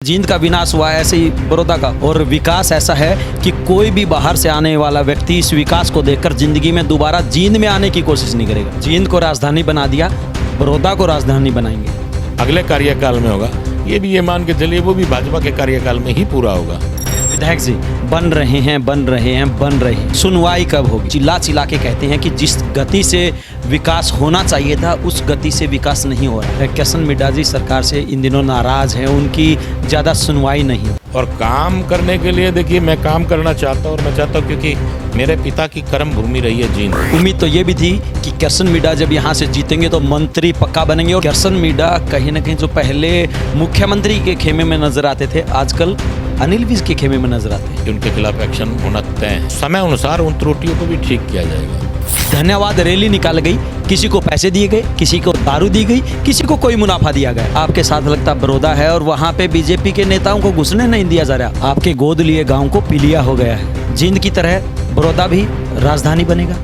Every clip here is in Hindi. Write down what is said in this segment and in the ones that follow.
जींद का विनाश हुआ ऐसे ही बड़ौदा का, और विकास ऐसा है कि कोई भी बाहर से आने वाला व्यक्ति इस विकास को देखकर जिंदगी में दोबारा जींद में आने की कोशिश नहीं करेगा। जींद को राजधानी बना दिया, बड़ौदा को राजधानी बनाएंगे। अगले कार्यकाल में होगा, ये भी ये मान के चलिए वो भी भाजपा के कार्यकाल में ही पूरा होगा। विधायक जी बन रहे हैं, सुनवाई कब होगी? चिल्ला चिल्ला के कहते हैं कि जिस गति से विकास होना चाहिए था उस गति से विकास नहीं हो रहा है। किशन मिड्ढा जी सरकार से इन दिनों नाराज हैं, उनकी ज़्यादा सुनवाई नहीं। और काम करने के लिए देखिए मैं काम करना चाहता हूँ, और मैं चाहता हूँ क्योंकि मेरे पिता की कर्म भूमि रही है जींद। उम्मीद तो ये भी थी कि किशन मिड्ढा जब यहाँ से जीतेंगे तो मंत्री पक्का बनेंगे, और किशन मिड्ढा कहीं ना कहीं जो पहले मुख्यमंत्री के खेमे में नजर आते थे आजकल अनिल विज के खेमे में नजर आते हैं। उनके खिलाफ एक्शन होना तय है। समय अनुसार उन त्रुटियों को भी ठीक किया जाएगा। धन्यवाद रैली निकाल गई, किसी को पैसे दिए गए, किसी को दारू दी गई, किसी को कोई मुनाफा दिया गया। आपके साथ लगता बड़ौदा है और वहाँ पे बीजेपी के नेताओं को घुसने नहीं दिया जा रहा। आपके गोद लिए गांव को पीलिया हो गया है। जींद की तरह बड़ौदा भी राजधानी बनेगा।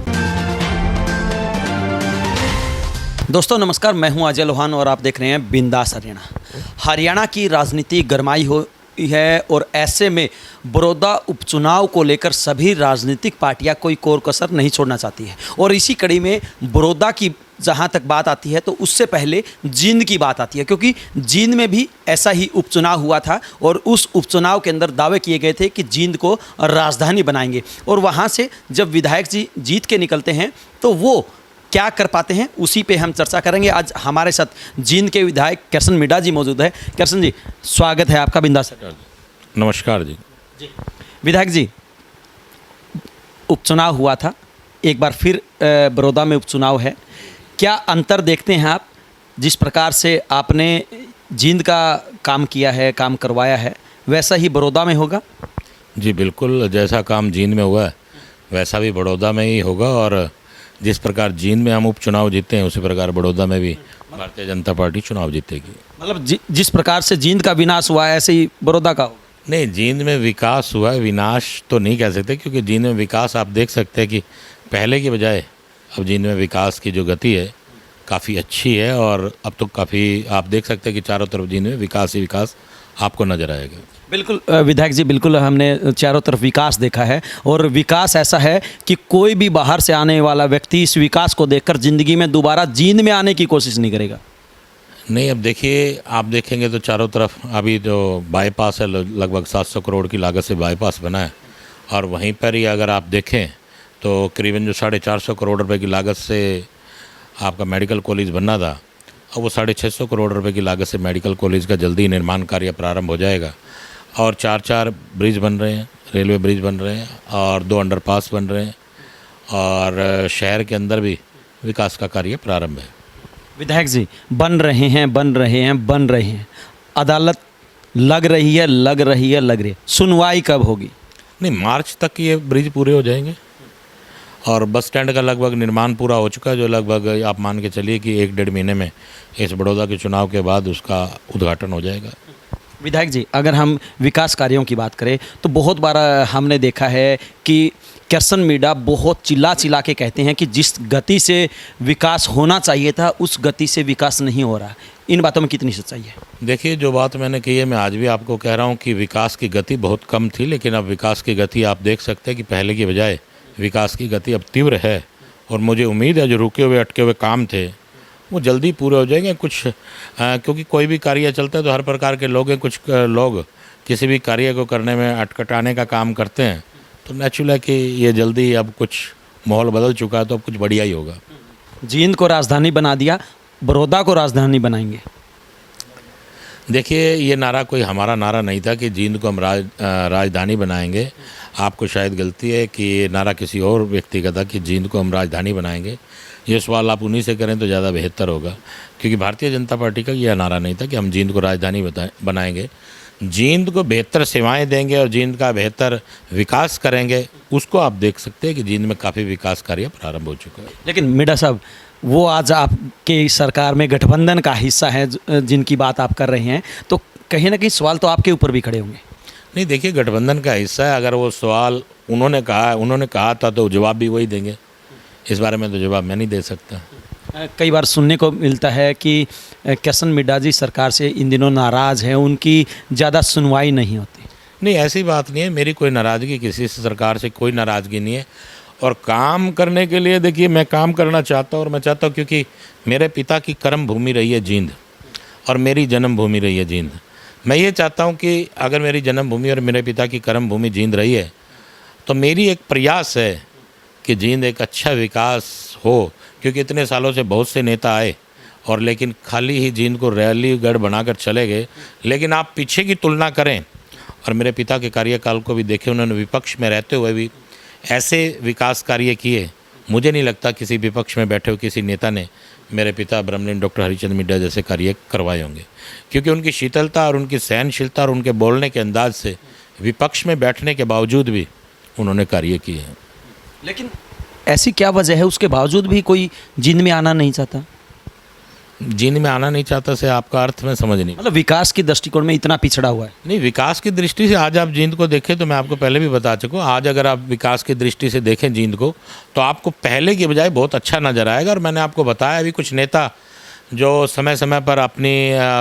दोस्तों नमस्कार, मैं हूं अजय लोहान और आप देख रहे हैं बिंदास हरियाणा। हरियाणा की राजनीति गरमाई हो है और ऐसे में बड़ौदा उपचुनाव को लेकर सभी राजनीतिक पार्टियां कोई कोर कसर नहीं छोड़ना चाहती है। और इसी कड़ी में बड़ौदा की जहां तक बात आती है तो उससे पहले जींद की बात आती है, क्योंकि जींद में भी ऐसा ही उपचुनाव हुआ था और उस उपचुनाव के अंदर दावे किए गए थे कि जींद को राजधानी बनाएंगे। और वहां से जब विधायक जी जीत के निकलते हैं तो वो क्या कर पाते हैं, उसी पे हम चर्चा करेंगे। आज हमारे साथ जींद के विधायक किशन मिड्ढा जी मौजूद है। किशन जी स्वागत है आपका बिंदास। नमस्कार जी। विधायक जी उपचुनाव हुआ था, एक बार फिर बड़ौदा में उपचुनाव है, क्या अंतर देखते हैं आप? जिस प्रकार से आपने जींद का काम किया है, काम करवाया है, वैसा ही बड़ौदा में होगा? जी बिल्कुल, जैसा काम जींद में हुआ है वैसा भी बड़ौदा में ही होगा। और जिस प्रकार जींद में हम उपचुनाव जीते हैं उसी प्रकार बड़ौदा में भी भारतीय जनता पार्टी चुनाव जीतेगी। मतलब जिस प्रकार से जींद का विनाश हुआ है ऐसे ही बड़ौदा का होगा? नहीं, जींद में विकास हुआ है, विनाश तो नहीं कह सकते, क्योंकि जींद में विकास आप देख सकते हैं कि पहले की बजाय अब जींद में विकास की जो गति है काफ़ी अच्छी है। और अब तो काफ़ी आप देख सकते हैं कि चारों तरफ जींद में विकास ही विकास आपको नज़र आएगा। बिल्कुल विधायक जी, बिल्कुल हमने चारों तरफ विकास देखा है, और विकास ऐसा है कि कोई भी बाहर से आने वाला व्यक्ति इस विकास को देखकर ज़िंदगी में दोबारा जींद में आने की कोशिश नहीं करेगा। नहीं, अब देखिए आप देखेंगे तो चारों तरफ अभी जो बाईपास है लगभग 700 करोड़ की लागत से बाईपास बना है, और वहीं पर ही अगर आप देखें तो करीबन जो 450 करोड़ रुपए की लागत से आपका मेडिकल कॉलेज बनना था, और वो 650 करोड़ रुपए की लागत से मेडिकल कॉलेज का जल्दी निर्माण कार्य प्रारंभ हो जाएगा। और 4 ब्रिज बन रहे हैं, रेलवे ब्रिज बन रहे हैं, और 2 अंडरपास बन रहे हैं, और शहर के अंदर भी विकास का कार्य प्रारंभ है। विधायक जी बन रहे हैं, अदालत लग रही है, सुनवाई कब होगी? नहीं, मार्च तक ये ब्रिज पूरे हो जाएंगे, और बस स्टैंड का लगभग निर्माण पूरा हो चुका है, जो लगभग आप मान के चलिए कि 1-1.5 महीने में इस बड़ौदा के चुनाव के बाद उसका उद्घाटन हो जाएगा। विधायक जी अगर हम विकास कार्यों की बात करें तो बहुत बार हमने देखा है कि किशन मिड्ढा बहुत चिल्ला चिल्ला के कहते हैं कि जिस गति से विकास होना चाहिए था उस गति से विकास नहीं हो रहा। इन बातों में कितनी सच्चाई है? देखिए, जो बात मैंने कही है मैं आज भी आपको कह रहा हूँ कि विकास की गति बहुत कम थी, लेकिन अब विकास की गति आप देख सकते हैं कि पहले की बजाय विकास की गति अब तीव्र है। और मुझे उम्मीद है जो रुके हुए अटके हुए काम थे वो जल्दी पूरे हो जाएंगे। क्योंकि कोई भी कार्य चलता है तो हर प्रकार के लोग हैं, कुछ लोग किसी भी कार्य को करने में अटकटाने का काम करते हैं, तो नेचुरल है कि ये जल्दी अब कुछ माहौल बदल चुका है तो अब कुछ बढ़िया ही होगा। जींद को राजधानी बना दिया, बड़ौदा को राजधानी बनाएंगे। देखिए, ये नारा कोई हमारा नारा नहीं था कि जींद को हम राजधानी बनाएंगे। आपको शायद गलती है कि ये नारा किसी और व्यक्ति का था कि जींद को हम राजधानी बनाएंगे। ये सवाल आप उन्हीं से करें तो ज़्यादा बेहतर होगा, क्योंकि भारतीय जनता पार्टी का यह नारा नहीं था कि हम जींद को राजधानी बनाएंगे। जींद को बेहतर सेवाएं देंगे और जींद का बेहतर विकास करेंगे। उसको आप देख सकते हैं कि जींद में काफ़ी विकास कार्य प्रारंभ हो चुका है। लेकिन मिड्ढा साहब, वो आज आपके सरकार में गठबंधन का हिस्सा है जिनकी बात आप कर रहे हैं, तो कहीं ना कहीं सवाल तो आपके ऊपर भी खड़े होंगे। नहीं, देखिए, गठबंधन का हिस्सा है, अगर वो सवाल उन्होंने कहा था तो जवाब भी वही देंगे। इस बारे में तो जवाब मैं नहीं दे सकता। कई बार सुनने को मिलता है कि किशन मिड्डा जी सरकार से इन दिनों नाराज़ हैं, उनकी ज़्यादा सुनवाई नहीं होती। नहीं, ऐसी बात नहीं है, मेरी कोई नाराज़गी किसी से, सरकार से कोई नाराज़गी नहीं है। और काम करने के लिए देखिए, मैं काम करना चाहता हूँ और मैं चाहता हूँ, क्योंकि मेरे पिता की कर्म भूमि रही है जींद और मेरी जन्मभूमि रही है जींद। मैं ये चाहता हूँ कि अगर मेरी जन्मभूमि और मेरे पिता की कर्म भूमि जींद रही है तो मेरी एक प्रयास है कि जींद एक अच्छा विकास हो, क्योंकि इतने सालों से बहुत से नेता आए और लेकिन खाली ही जींद को रैलीगढ़ बनाकर चले गए। लेकिन आप पीछे की तुलना करें और मेरे पिता के कार्यकाल को भी देखें, उन्होंने विपक्ष में रहते हुए भी ऐसे विकास कार्य किए। मुझे नहीं लगता किसी विपक्ष में बैठे हुए किसी नेता ने मेरे पिता ब्रह्मलीन डॉक्टर हरिचंद मिड्डा जैसे कार्य करवाए होंगे, क्योंकि उनकी शीतलता और उनकी सहनशीलता और उनके बोलने के अंदाज से विपक्ष में बैठने के बावजूद भी उन्होंने कार्य किए हैं। लेकिन ऐसी क्या वजह है उसके बावजूद भी कोई जींद में आना नहीं चाहता? जींद में आना नहीं चाहता से आपका अर्थ में समझ नहीं। मतलब विकास की दृष्टिकोण में इतना पिछड़ा हुआ है? नहीं, विकास की दृष्टि से आज आप जींद को देखें तो मैं आपको पहले भी बता चुका हूँ, आज अगर आप विकास की दृष्टि से देखें जींद को तो आपको पहले की बजाय बहुत अच्छा नज़र आएगा। और मैंने आपको बताया अभी कुछ नेता जो समय समय पर अपनी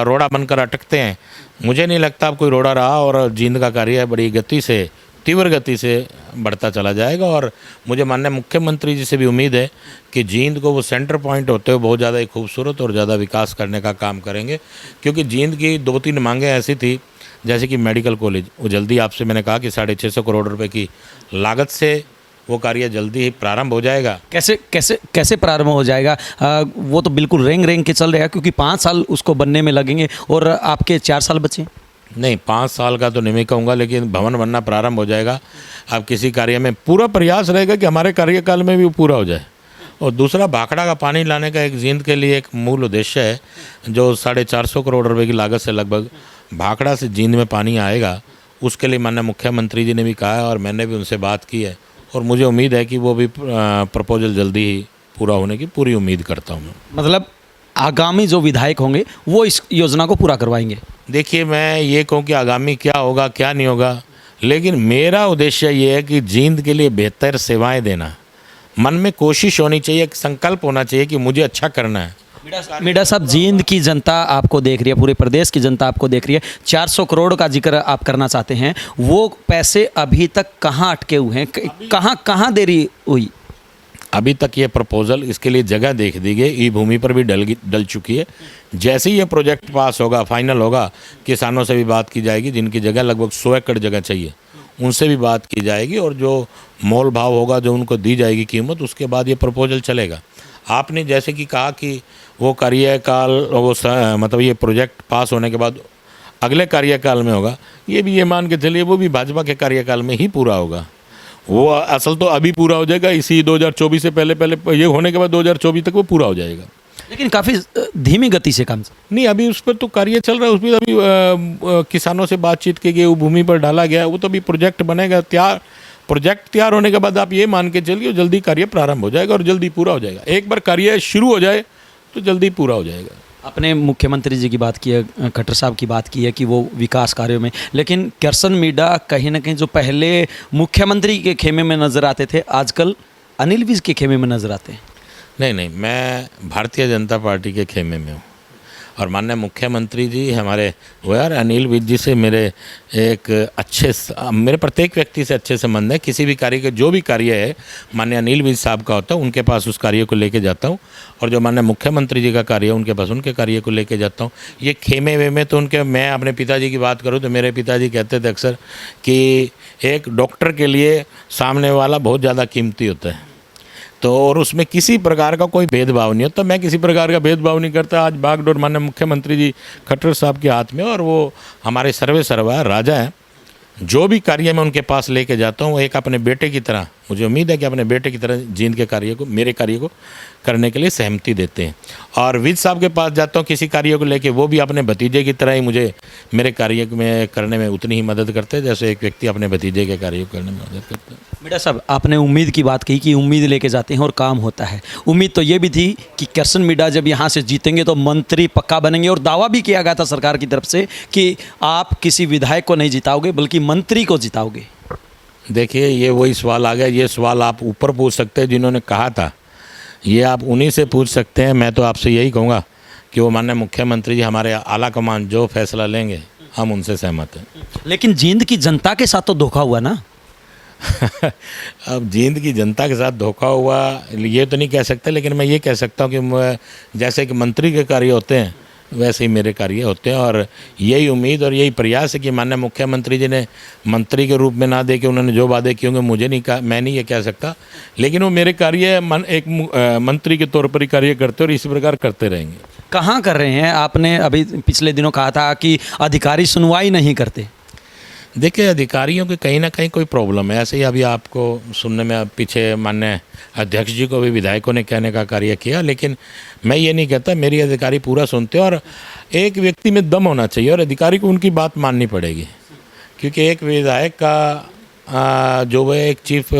रोड़ा बनकर अटकते हैं, मुझे नहीं लगता अब कोई रोड़ा रहा और जींद का कार्य बड़ी गति से, तीव्र गति से बढ़ता चला जाएगा। और मुझे माननीय मुख्यमंत्री जी से भी उम्मीद है कि जींद को वो सेंटर पॉइंट होते हुए बहुत ज़्यादा ही खूबसूरत और ज़्यादा विकास करने का काम करेंगे, क्योंकि जींद की 2-3 मांगें ऐसी थी, जैसे कि मेडिकल कॉलेज, वो जल्दी आपसे मैंने कहा कि 650 करोड़ रुपए की लागत से वो कार्य जल्दी ही प्रारंभ हो जाएगा। कैसे कैसे कैसे प्रारंभ हो जाएगा? वो तो बिल्कुल रेंग के चल रहा है, क्योंकि 5 साल उसको बनने में लगेंगे और आपके 4 साल बचे। नहीं, 5 साल का तो नहीं मैं कहूँगा, लेकिन भवन बनना प्रारंभ हो जाएगा। अब किसी कार्य में पूरा प्रयास रहेगा कि हमारे कार्यकाल में भी वो पूरा हो जाए। और दूसरा, भाखड़ा का पानी लाने का एक जींद के लिए एक मूल उद्देश्य है, जो 450 करोड़ रुपए की लागत से लगभग भाखड़ा से जींद में पानी आएगा। उसके लिए माननीय मुख्यमंत्री जी ने भी कहा है और मैंने भी उनसे बात की है और मुझे उम्मीद है कि वो भी प्रपोजल जल्दी ही पूरा होने की पूरी उम्मीद करता हूँ। मतलब आगामी जो विधायक होंगे वो इस योजना को पूरा करवाएंगे? देखिए, मैं ये कहूँ कि आगामी क्या होगा क्या नहीं होगा, लेकिन मेरा उद्देश्य ये है कि जींद के लिए बेहतर सेवाएं देना। मन में कोशिश होनी चाहिए, एक संकल्प होना चाहिए कि मुझे अच्छा करना है। मिड्डा साहब, जींद की जनता आपको देख रही है, पूरे प्रदेश की जनता आपको देख रही है। 400 करोड़ का जिक्र आप करना चाहते हैं, वो पैसे अभी तक कहाँ अटके हुए हैं? कहाँ देरी हुई? अभी तक ये प्रपोजल, इसके लिए जगह देख दी गई, ई भूमि पर भी डल चुकी है। जैसे ही ये प्रोजेक्ट पास होगा, फाइनल होगा, किसानों से भी बात की जाएगी जिनकी जगह लगभग 100 एकड़ जगह चाहिए, उनसे भी बात की जाएगी और जो मोल भाव होगा, जो उनको दी जाएगी कीमत, उसके बाद ये प्रपोजल चलेगा। आपने जैसे कि कहा कि वो कार्यकाल, वो मतलब ये प्रोजेक्ट पास होने के बाद अगले कार्यकाल में होगा, ये भी ये मान के चलिए वो भी भाजपा के कार्यकाल में ही पूरा होगा। वो असल तो अभी पूरा हो जाएगा, इसी 2024 से पहले ये होने के बाद 2024 तक वो पूरा हो जाएगा। लेकिन काफ़ी धीमी गति से काम नहीं, अभी उस पर तो कार्य चल रहा है, उस पर अभी किसानों से बातचीत की गई, वो भूमि पर डाला गया, वो तो अभी प्रोजेक्ट बनेगा। प्रोजेक्ट तैयार होने के बाद आप ये मान के चलिए जल्दी कार्य प्रारंभ हो जाएगा और जल्दी पूरा हो जाएगा। एक बार कार्य शुरू हो जाए तो जल्दी पूरा हो जाएगा। अपने मुख्यमंत्री जी की बात की है, खट्टर साहब की बात की है कि वो विकास कार्यों में, लेकिन किशन मिड्डा कहीं ना कहीं जो पहले मुख्यमंत्री के खेमे में नज़र आते थे, आजकल अनिल विज के खेमे में नज़र आते हैं। नहीं, मैं भारतीय जनता पार्टी के खेमे में हूँ और माननीय मुख्यमंत्री जी हमारे वो यार, अनिल विज जी से मेरे मेरे प्रत्येक व्यक्ति से अच्छे संबंध है। किसी भी कार्य के जो भी कार्य है माननीय अनिल विज साहब का होता है, उनके पास उस कार्य को लेके जाता हूँ, और जो माननीय मुख्यमंत्री जी का कार्य है उनके पास उनके कार्य को लेके जाता हूँ। ये खेमे वेमे तो उनके, मैं अपने पिताजी की बात करूँ तो मेरे पिताजी कहते थे अक्सर कि एक डॉक्टर के लिए सामने वाला बहुत ज़्यादा कीमती होता है, तो और उसमें किसी प्रकार का कोई भेदभाव नहीं होता। मैं किसी प्रकार का भेदभाव नहीं करता। आज बागडोर माननीय मुख्यमंत्री जी खट्टर साहब के हाथ में, और वो हमारे सर्वे सर्वा राजा हैं। जो भी कार्य मैं उनके पास लेके जाता हूँ, वो एक अपने बेटे की तरह, मुझे उम्मीद है कि अपने बेटे की तरह जींद के कार्य को, मेरे कार्य को करने के लिए सहमति देते हैं। और विज साहब के पास जाता हूँ किसी कार्य को लेके, वो भी अपने भतीजे की तरह ही मुझे मेरे कार्य में करने में उतनी ही मदद करते हैं जैसे एक व्यक्ति अपने भतीजे के कार्य को करने में मदद करता है। मिड्डा साहब, आपने उम्मीद की बात कही कि उम्मीद लेके जाते हैं और काम होता है। उम्मीद तो ये भी थी कि किशन मिड्डा जब यहाँ से जीतेंगे तो मंत्री पक्का बनेंगे, और दावा भी किया गया था सरकार की तरफ से कि आप किसी विधायक को नहीं जिताओगे बल्कि मंत्री को जिताओगे। देखिए, ये वही सवाल आ गया। ये सवाल आप ऊपर पूछ सकते हैं जिन्होंने कहा था। ये आप उन्हीं से पूछ सकते हैं। मैं तो आपसे यही कहूँगा कि वो माननीय मुख्यमंत्री जी हमारे आला कमान जो फैसला लेंगे हम उनसे सहमत हैं। लेकिन जींद की जनता के साथ तो धोखा हुआ ना। अब जींद की जनता के साथ धोखा हुआ ये तो नहीं कह सकते, लेकिन मैं ये कह सकता हूँ कि जैसे कि मंत्री के कार्य होते हैं वैसे ही मेरे कार्य होते हैं, और यही उम्मीद और यही प्रयास है कि माननीय मुख्यमंत्री जी ने मंत्री के रूप में ना दे के उन्होंने जो वादे किए होंगे मुझे नहीं कहा, मैं नहीं ये कह सकता, लेकिन वो मेरे कार्य एक मंत्री के तौर पर ही कार्य करते और इसी प्रकार करते रहेंगे। कहाँ कर रहे हैं? आपने अभी पिछले दिनों कहा था कि अधिकारी सुनवाई नहीं करते। देखिए, अधिकारियों की कहीं ना कहीं कोई प्रॉब्लम है। ऐसे ही अभी आपको सुनने में पीछे माननीय अध्यक्ष जी को भी विधायकों ने कहने का कार्य किया, लेकिन मैं ये नहीं कहता, मेरी अधिकारी पूरा सुनते हैं और एक व्यक्ति में दम होना चाहिए और अधिकारी को उनकी बात माननी पड़ेगी, क्योंकि एक विधायक का जो वह एक चीफ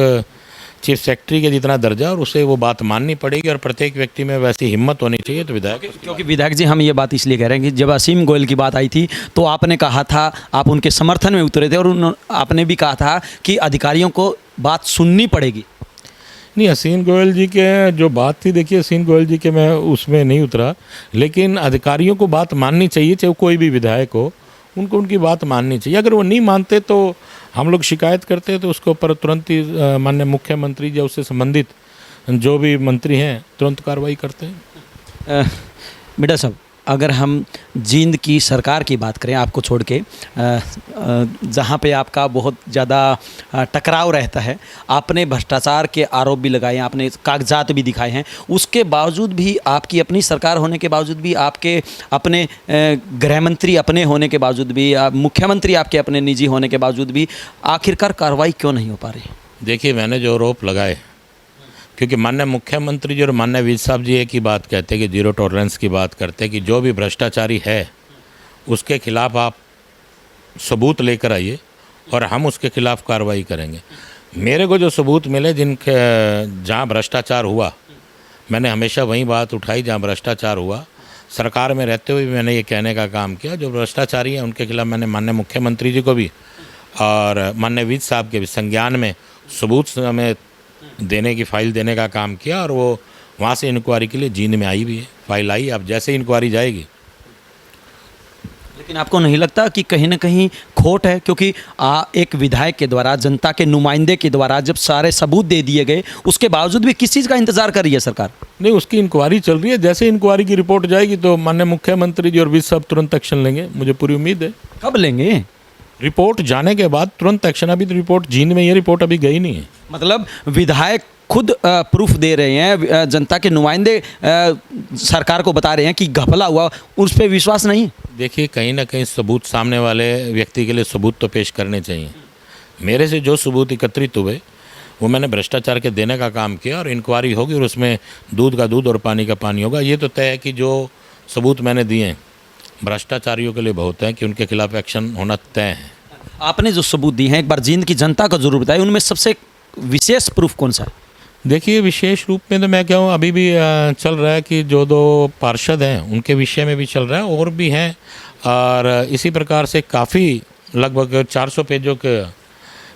सेक्रेटरी के जितना दर्जा और उसे वो बात माननी पड़ेगी और प्रत्येक व्यक्ति में वैसी हिम्मत होनी चाहिए। तो विधायक, क्योंकि विधायक जी हम ये बात इसलिए कह रहे हैं कि जब असीम गोयल की बात आई थी तो आपने कहा था, आप उनके समर्थन में उतरे थे और आपने भी कहा था कि अधिकारियों को बात सुननी पड़ेगी। नहीं, असीम गोयल जी के जो बात थी, देखिए असीम गोयल जी के मैं उसमें नहीं उतरा, लेकिन अधिकारियों को बात माननी चाहिए, चाहे कोई भी विधायक हो, उनको उनकी बात माननी चाहिए। अगर वो नहीं मानते तो हम लोग शिकायत करते हैं तो उसके ऊपर तुरंत ही माननीय मुख्यमंत्री या उससे संबंधित जो भी मंत्री हैं तुरंत कार्रवाई करते हैं। बेटा साहब, अगर हम जींद की सरकार की बात करें आपको छोड़ के, जहाँ पे आपका बहुत ज़्यादा टकराव रहता है, आपने भ्रष्टाचार के आरोप भी लगाए हैं, आपने कागजात भी दिखाए हैं, उसके बावजूद भी, आपकी अपनी सरकार होने के बावजूद भी, आपके अपने गृह मंत्री अपने होने के बावजूद भी, मुख्यमंत्री आपके अपने निजी होने के बावजूद भी आखिरकार कार्रवाई क्यों नहीं हो पा रही? देखिए, मैंने जो आरोप लगाए, क्योंकि माननीय मुख्यमंत्री जी और माननीय विज साहब जी एक ही बात कहते हैं कि जीरो टॉलरेंस की बात करते हैं कि जो भी भ्रष्टाचारी है उसके खिलाफ आप सबूत लेकर आइए और हम उसके खिलाफ कार्रवाई करेंगे। मेरे को जो सबूत मिले जिनके जहाँ भ्रष्टाचार हुआ, मैंने हमेशा वही बात उठाई जहाँ भ्रष्टाचार हुआ। सरकार में रहते हुए भी मैंने ये कहने का काम किया, जो भ्रष्टाचारी हैं उनके खिलाफ मैंने माननीय मुख्यमंत्री जी को भी और माननीय विज साहब के भी संज्ञान में सबूत में देने की फाइल देने का काम किया, और वो वहाँ से इंक्वायरी के लिए जींद में आई भी है, फाइल आई। अब जैसे इंक्वायरी जाएगी। लेकिन आपको नहीं लगता कि कहीं ना कहीं खोट है? क्योंकि एक विधायक के द्वारा, जनता के नुमाइंदे के द्वारा जब सारे सबूत दे दिए गए, उसके बावजूद भी किस चीज़ का इंतजार कर रही है सरकार? नहीं, उसकी इंक्वायरी चल रही है। जैसे इंक्वायरी की रिपोर्ट जाएगी तो माननीय मुख्यमंत्री जी और विज साहब तुरंत एक्शन लेंगे, मुझे पूरी उम्मीद है। कब लेंगे? रिपोर्ट जाने के बाद तुरंत एक्शन। अभी तो रिपोर्ट जींद में, ये रिपोर्ट अभी गई नहीं है। मतलब विधायक खुद प्रूफ दे रहे हैं, जनता के नुमाइंदे सरकार को बता रहे हैं कि घपला हुआ, उस पर विश्वास नहीं? देखिए, कहीं ना कहीं सबूत सामने वाले व्यक्ति के लिए सबूत तो पेश करने चाहिए। मेरे से जो सबूत एकत्रित हुए वो मैंने भ्रष्टाचार के देने का काम किया, और इंक्वायरी होगी और उसमें दूध का दूध और पानी का पानी होगा। ये तो तय है कि जो सबूत मैंने दिए हैं भ्रष्टाचारियों के लिए बहुत है कि उनके खिलाफ एक्शन होना तय है। आपने जो सबूत दिए हैं एक बार जींद की जनता को जरूर बताइए, उनमें सबसे विशेष प्रूफ कौन सा है? देखिए, विशेष रूप में तो मैं कहूँ अभी भी चल रहा है कि जो 2 पार्षद हैं उनके विषय में भी चल रहा है, और भी हैं, और इसी प्रकार से काफ़ी लगभग 400 पेजों के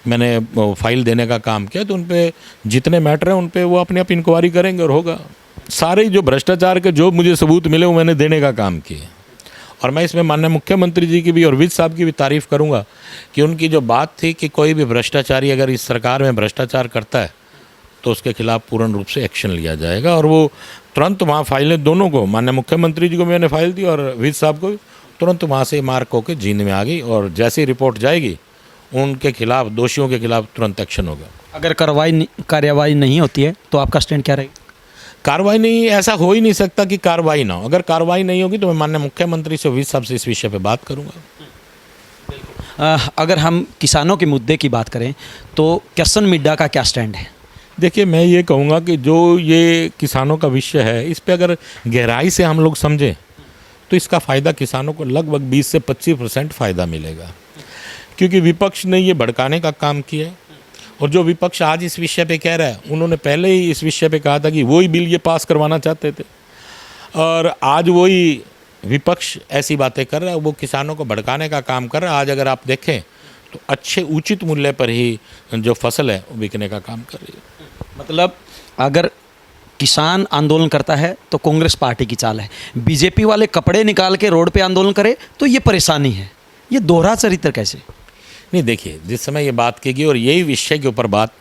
मैंने फाइल देने का काम किया। तो उन पे जितने मैटर हैं उन पे वो अपने आप इंक्वायरी करेंगे और होगा। सारे जो भ्रष्टाचार के जो मुझे सबूत मिले वो मैंने देने का काम किया, और मैं इसमें माननीय मुख्यमंत्री जी की भी और विज साहब की भी तारीफ़ करूंगा कि उनकी जो बात थी कि कोई भी भ्रष्टाचारी अगर इस सरकार में भ्रष्टाचार करता है तो उसके खिलाफ पूर्ण रूप से एक्शन लिया जाएगा, और वो तुरंत वहाँ फाइलें दोनों को, माननीय मुख्यमंत्री जी को मैंने फाइल दी और विज साहब को, तुरंत वहाँ से मार्क होकर जींद में आ गई, और जैसे ही रिपोर्ट जाएगी उनके खिलाफ, दोषियों के खिलाफ तुरंत एक्शन होगा। अगर कार्रवाई नहीं होती है तो आपका स्टैंड क्या रहेगा? कार्रवाई नहीं, ऐसा हो ही नहीं सकता कि कार्रवाई ना हो। अगर कार्रवाई नहीं होगी तो मैं माननीय मुख्यमंत्री से, विज साहब से इस विषय पे बात करूंगा। अगर हम किसानों के मुद्दे की बात करें तो किशन मिड्डा का क्या स्टैंड है? देखिए, मैं ये कहूँगा कि जो ये किसानों का विषय है, इस पे अगर गहराई से हम लोग समझें तो इसका फ़ायदा किसानों को लगभग 20 से 25% फ़ायदा मिलेगा, क्योंकि विपक्ष ने ये भड़काने का काम किया है। और जो विपक्ष आज इस विषय पे कह रहा है, उन्होंने पहले ही इस विषय पे कहा था कि वही बिल ये पास करवाना चाहते थे, और आज वही विपक्ष ऐसी बातें कर रहा है, वो किसानों को भड़काने का काम कर रहा है। आज अगर आप देखें तो अच्छे उचित मूल्य पर ही जो फसल है वो बिकने का काम कर रही है। मतलब अगर किसान आंदोलन करता है तो कांग्रेस पार्टी की चाल है, बीजेपी वाले कपड़े निकाल के रोड पे आंदोलन करे तो ये परेशानी है। ये दोहरा चरित्र कैसे? नहीं, देखिए, जिस समय ये बात की गई और यही विषय के ऊपर बात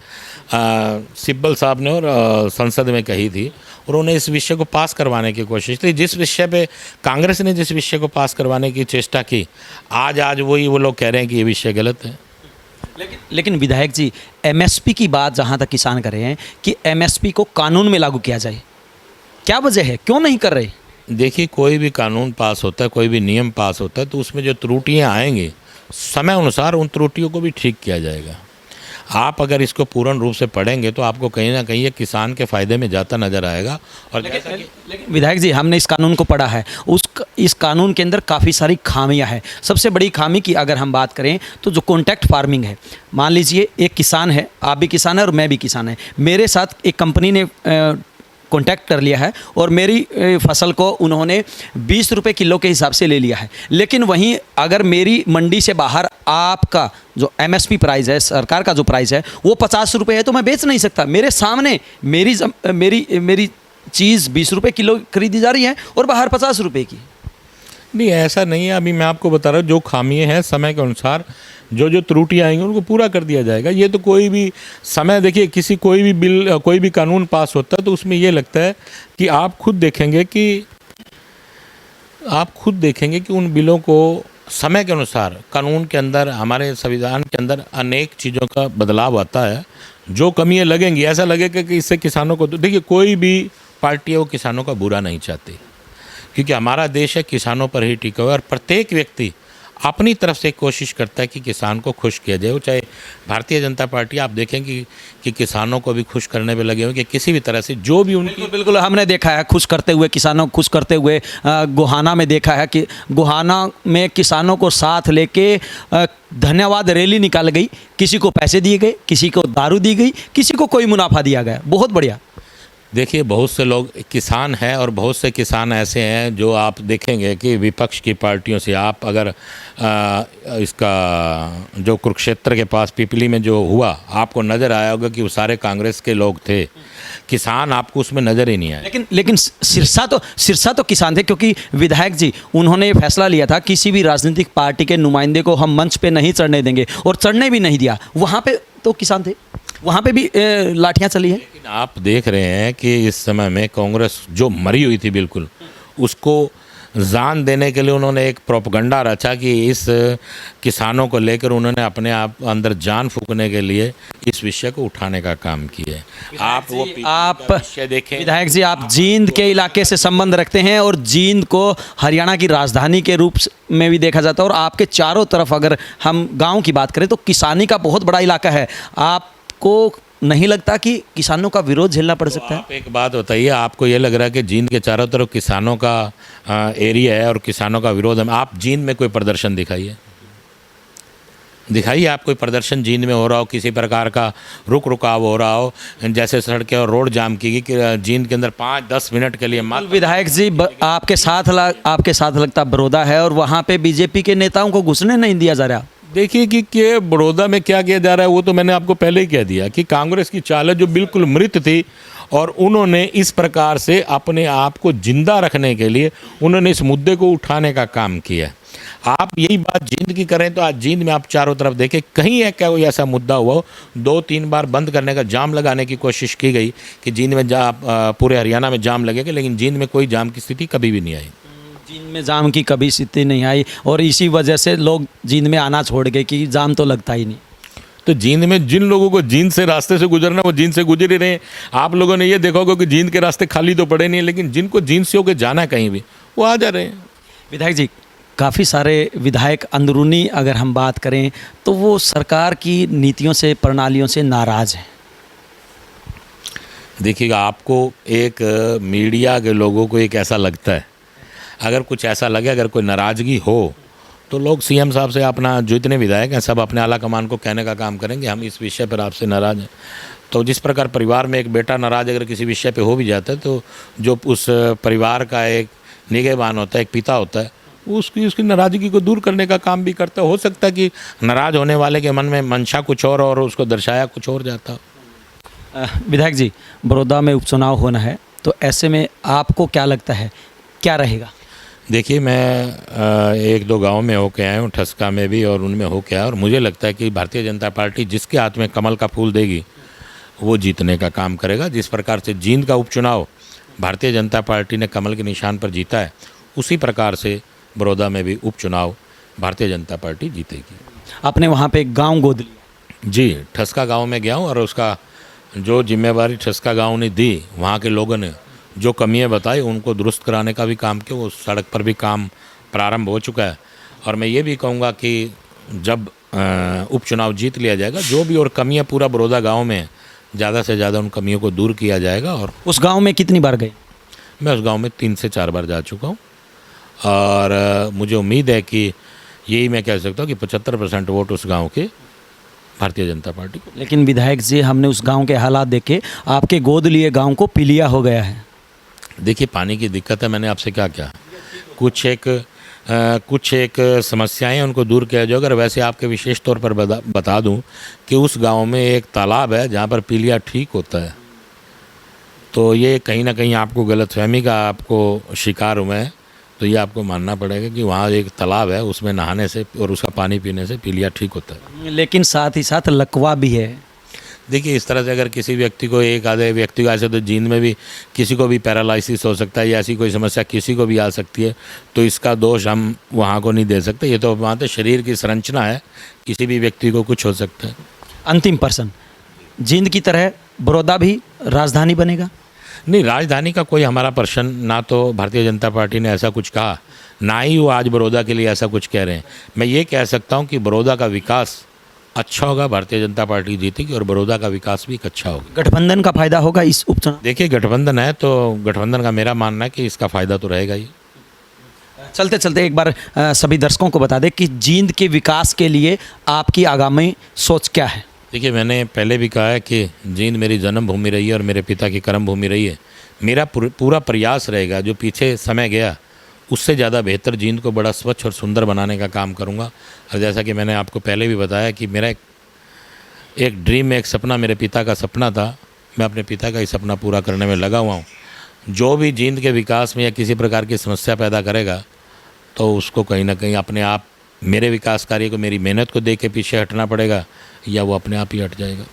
सिब्बल साहब ने और संसद में कही थी, और उन्होंने इस विषय को पास करवाने की कोशिश की। जिस विषय पे कांग्रेस ने जिस विषय को पास करवाने की चेष्टा की, आज वही वो लोग कह रहे हैं कि ये विषय गलत है। लेकिन विधायक जी, एमएसपी की बात जहाँ तक किसान कर रहे हैं कि एमएसपी को कानून में लागू किया जाए, क्या वजह है, क्यों नहीं कर रहे? देखिए, कोई भी कानून पास होता है, कोई भी नियम पास होता है, तो उसमें जो त्रुटियां आएंगी समय अनुसार उन त्रुटियों को भी ठीक किया जाएगा। आप अगर इसको पूर्ण रूप से पढ़ेंगे तो आपको कहीं ना कहीं ये किसान के फ़ायदे में जाता नज़र आएगा। और लेकिन विधायक जी, हमने इस कानून को पढ़ा है, इस कानून के अंदर काफ़ी सारी खामियां हैं। सबसे बड़ी खामी की अगर हम बात करें तो जो कॉन्ट्रैक्ट फार्मिंग है, मान लीजिए एक किसान है, आप भी किसान है और मैं भी किसान है, मेरे साथ एक कंपनी ने कॉन्टैक्ट कर लिया है और मेरी फसल को उन्होंने 20 रुपये किलो के हिसाब से ले लिया है। लेकिन वहीं अगर मेरी मंडी से बाहर आपका जो एमएसपी प्राइस है, सरकार का जो प्राइस है, वो 50 रुपये है, तो मैं बेच नहीं सकता। मेरे सामने मेरी चीज़ 20 रुपये किलो खरीदी जा रही है और बाहर 50 रुपये की। नहीं, ऐसा नहीं है। अभी मैं आपको बता रहा हूँ, जो खामियां हैं समय के अनुसार जो त्रुटियां आएंगी उनको पूरा कर दिया जाएगा। ये तो कोई भी समय, देखिए, कोई भी बिल, कोई भी कानून पास होता है तो उसमें ये लगता है कि आप खुद देखेंगे कि उन बिलों को समय के अनुसार कानून के अंदर, हमारे संविधान के अंदर अनेक चीज़ों का बदलाव आता है। जो कमियां लगेंगी, ऐसा लगेगा कि इससे किसानों को, देखिए, कोई भी पार्टी है वो किसानों का बुरा नहीं चाहती, क्योंकि हमारा देश है किसानों पर ही टिका हुआ है और प्रत्येक व्यक्ति अपनी तरफ से कोशिश करता है कि किसान को खुश किया जाए। वो चाहे भारतीय जनता पार्टी, आप देखेंगे कि किसानों को भी खुश करने पे लगे हुए कि किसी भी तरह से जो भी उनकी, बिल्कुल हमने देखा है खुश करते हुए, किसानों को खुश करते हुए। गोहाना में देखा है कि गोहाना में किसानों को साथ लेके धन्यवाद रैली निकाल गई, किसी को पैसे दिए गए, किसी को दारू दी गई, किसी को कोई मुनाफा दिया गया। बहुत बढ़िया। देखिए, बहुत से लोग किसान हैं और बहुत से किसान ऐसे हैं जो आप देखेंगे कि विपक्ष की पार्टियों से, आप अगर इसका जो कुरुक्षेत्र के पास पिपली में जो हुआ, आपको नज़र आया होगा कि वो सारे कांग्रेस के लोग थे। किसान आपको उसमें नज़र ही नहीं आए। लेकिन सिरसा तो किसान थे, क्योंकि विधायक जी उन्होंने ये फैसला लिया था किसी भी राजनीतिक पार्टी के नुमाइंदे को हम मंच पे नहीं चढ़ने देंगे, और चढ़ने भी नहीं दिया। वहाँ पे तो किसान थे, वहाँ पे भी लाठियाँ चली हैं। लेकिन आप देख रहे हैं कि इस समय में कांग्रेस जो मरी हुई थी बिल्कुल, उसको जान देने के लिए उन्होंने एक प्रोपगंडा रचा कि इस किसानों को लेकर उन्होंने अपने आप अंदर जान फूकने के लिए इस विषय को उठाने का काम किया है। आप विषय देखें। विधायक जी, आप जींद के इलाके से संबंध रखते हैं और जींद को हरियाणा की राजधानी के रूप में भी देखा जाता है, और आपके चारों तरफ अगर हम गाँव की बात करें तो किसानी का बहुत बड़ा इलाका है। आपको नहीं लगता कि किसानों का विरोध झेलना पड़ सकता है? आप एक बात बताइए, आपको ये लग रहा है कि जींद के चारों तरफ किसानों का एरिया है और किसानों का विरोध है? आप जींद में कोई प्रदर्शन दिखाइए, आप कोई प्रदर्शन जींद में हो रहा हो, किसी प्रकार का रुकाव हो रहा हो, जैसे सड़कें और रोड जाम की गई कि जींद के अंदर 5-10 मिनट के लिए मात्र। विधायक जी, आपके साथ लगता बड़ौदा है और वहाँ पे बीजेपी के नेताओं को घुसने नहीं दिया जा रहा। देखिए कि बड़ौदा में क्या किया जा रहा है वो तो मैंने आपको पहले ही कह दिया कि कांग्रेस की चाल है जो बिल्कुल मृत थी, और उन्होंने इस प्रकार से अपने आप को जिंदा रखने के लिए उन्होंने इस मुद्दे को उठाने का काम किया। आप यही बात जींद की करें तो आज जींद में आप चारों तरफ देखें, कहीं है क्या कोई ऐसा मुद्दा हुआ हो? 2-3 बार बंद करने का, जाम लगाने की कोशिश की गई कि जींद में पूरे हरियाणा में जाम लगेगा, लेकिन जींद में कोई जाम की स्थिति कभी भी नहीं आई। जींद में जाम की कभी स्थिति नहीं आई, और इसी वजह से लोग जींद में आना छोड़ गए कि जाम तो लगता ही नहीं। तो जींद में जिन लोगों को जींद से रास्ते से गुजरना, वो जींद से गुजर ही रहे हैं। आप लोगों ने ये देखा होगा कि जींद के रास्ते खाली तो पड़े नहीं, लेकिन जिनको जींद से होकर जाना कहीं भी, वो आ जा रहे हैं। विधायक जी, काफ़ी सारे विधायक अंदरूनी अगर हम बात करें तो वो सरकार की नीतियों से, प्रणालियों से नाराज़ हैं। देखिएगा, आपको एक मीडिया के लोगों को एक ऐसा लगता है, अगर कुछ ऐसा लगे, अगर कोई नाराज़गी हो तो लोग सीएम साहब से, अपना जो इतने विधायक हैं सब अपने आला कमान को कहने का काम करेंगे, हम इस विषय पर आपसे नाराज़ हैं। तो जिस प्रकार परिवार में एक बेटा नाराज़ अगर किसी विषय पे हो भी जाता है, तो जो उस परिवार का एक निगहबान होता है, एक पिता होता है, उसकी नाराज़गी को दूर करने का काम भी करता है। हो सकता है कि नाराज़ होने वाले के मन में मंशा कुछ और उसको दर्शाया कुछ और जाता। विधायक जी, बड़ौदा में उपचुनाव होना है तो ऐसे में आपको क्या लगता है क्या रहेगा? देखिए, मैं एक दो गांव में होके आया हूँ, ठसका में भी और उनमें होके आया, और मुझे लगता है कि भारतीय जनता पार्टी जिसके हाथ में कमल का फूल देगी वो जीतने का काम करेगा। जिस प्रकार से जींद का उपचुनाव भारतीय जनता पार्टी ने कमल के निशान पर जीता है, उसी प्रकार से बड़ौदा में भी उपचुनाव भारतीय जनता पार्टी जीतेगी। आपने वहाँ पे एक गाँव गोद लिया। जी, ठसका गांव में गया हूँ और उसका जो जिम्मेवारी ठसका गांव ने दी, वहाँ के लोगों ने जो कमियां बताई उनको दुरुस्त कराने का भी काम किया। वो सड़क पर भी काम प्रारंभ हो चुका है। और मैं ये भी कहूँगा कि जब उपचुनाव जीत लिया जाएगा, जो भी और कमियां पूरा बड़ौदा गांव में, ज़्यादा से ज़्यादा उन कमियों को दूर किया जाएगा। और उस गांव में कितनी बार गए? मैं उस गांव में 3 से 4 बार जा चुका हूँ और मुझे उम्मीद है कि यही मैं कह सकता हूँ कि 75% वोट उस गाँव के भारतीय जनता पार्टी को। लेकिन विधायक जी, हमने उस गांव के हालात देखे, आपके गोद लिए गांव को पीलिया हो गया है। देखिए, पानी की दिक्कत है, मैंने आपसे क्या किया, कुछ एक समस्याएं हैं, उनको दूर किया जाएगा। अगर वैसे आपके विशेष तौर पर बता दूं कि उस गांव में एक तालाब है जहां पर पीलिया ठीक होता है, तो ये कहीं ना कहीं आपको गलतफहमी का आपको शिकार हुए हैं। तो ये आपको मानना पड़ेगा कि वहाँ एक तालाब है, उसमें नहाने से और उसका पानी पीने से पीलिया ठीक होता है। लेकिन साथ ही साथ लकवा भी है। देखिए, इस तरह से अगर किसी व्यक्ति को, एक आधे व्यक्ति को, ऐसे तो जींद में भी किसी को भी पैरालिसिस हो सकता है या ऐसी कोई समस्या किसी को भी आ सकती है, तो इसका दोष हम वहाँ को नहीं दे सकते। ये तो वहाँ तो शरीर की संरचना है, किसी भी व्यक्ति को कुछ हो सकता है। अंतिम प्रश्न, जींद की तरह बड़ौदा भी राजधानी बनेगा? नहीं, राजधानी का कोई हमारा प्रश्न, ना तो भारतीय जनता पार्टी ने ऐसा कुछ कहा, ना ही वो आज बड़ौदा के लिए ऐसा कुछ कह रहे हैं। मैं ये कह सकता हूँ कि बड़ौदा का विकास अच्छा होगा, भारतीय जनता पार्टी जीतेगी और बड़ौदा का विकास भी अच्छा होगा। गठबंधन का फायदा होगा इस उपचुनाव? देखिए, गठबंधन है तो गठबंधन का मेरा मानना है कि इसका फ़ायदा तो रहेगा ही। चलते चलते एक बार सभी दर्शकों को बता दें कि जींद के विकास के लिए आपकी आगामी सोच क्या है? देखिए, मैंने पहले भी कहा है कि जींद मेरी जन्मभूमि रही है और मेरे पिता की कर्मभूमि रही है। मेरा पूरा प्रयास रहेगा, जो पीछे समय गया उससे ज़्यादा बेहतर जींद को बड़ा स्वच्छ और सुंदर बनाने का काम करूँगा। और जैसा कि मैंने आपको पहले भी बताया कि मेरा एक ड्रीम, एक सपना मेरे पिता का सपना था, मैं अपने पिता का ही सपना पूरा करने में लगा हुआ हूँ। जो भी जींद के विकास में या किसी प्रकार की समस्या पैदा करेगा, तो उसको कहीं ना कहीं अपने आप, मेरे विकास कार्य को, मेरी मेहनत को देख के पीछे हटना पड़ेगा या वो अपने आप ही हट जाएगा।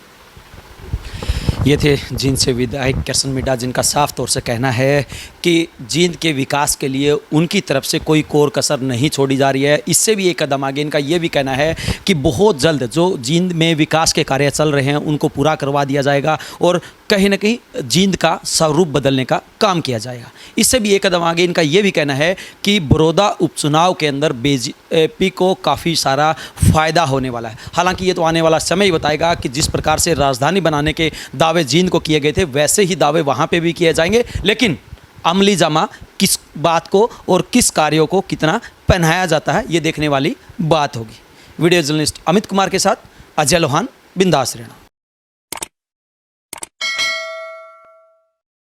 ये थे जींद से विधायक किशन मिड्ढा, जिनका साफ तौर से कहना है कि जींद के विकास के लिए उनकी तरफ से कोई कोर कसर नहीं छोड़ी जा रही है। इससे भी एक कदम आगे इनका ये भी कहना है कि बहुत जल्द जो जींद में विकास के कार्य चल रहे हैं उनको पूरा करवा दिया जाएगा और कहीं ना कहीं जींद का स्वरूप बदलने का काम किया जाएगा। इससे भी एक कदम आगे इनका ये भी कहना है कि बड़ौदा उपचुनाव के अंदर बीजेपी को काफ़ी सारा फ़ायदा होने वाला है। हालांकि ये तो आने वाला समय ही बताएगा कि जिस प्रकार से राजधानी बनाने के दावे जींद को किए गए थे, वैसे ही दावे वहाँ पे भी किए जाएंगे, लेकिन अमली जामा किस बात को और किस कार्यों को कितना पहनाया जाता है, ये देखने वाली बात होगी। वीडियो जर्नलिस्ट अमित कुमार के साथ अजय लोहान, बिंदास रहना।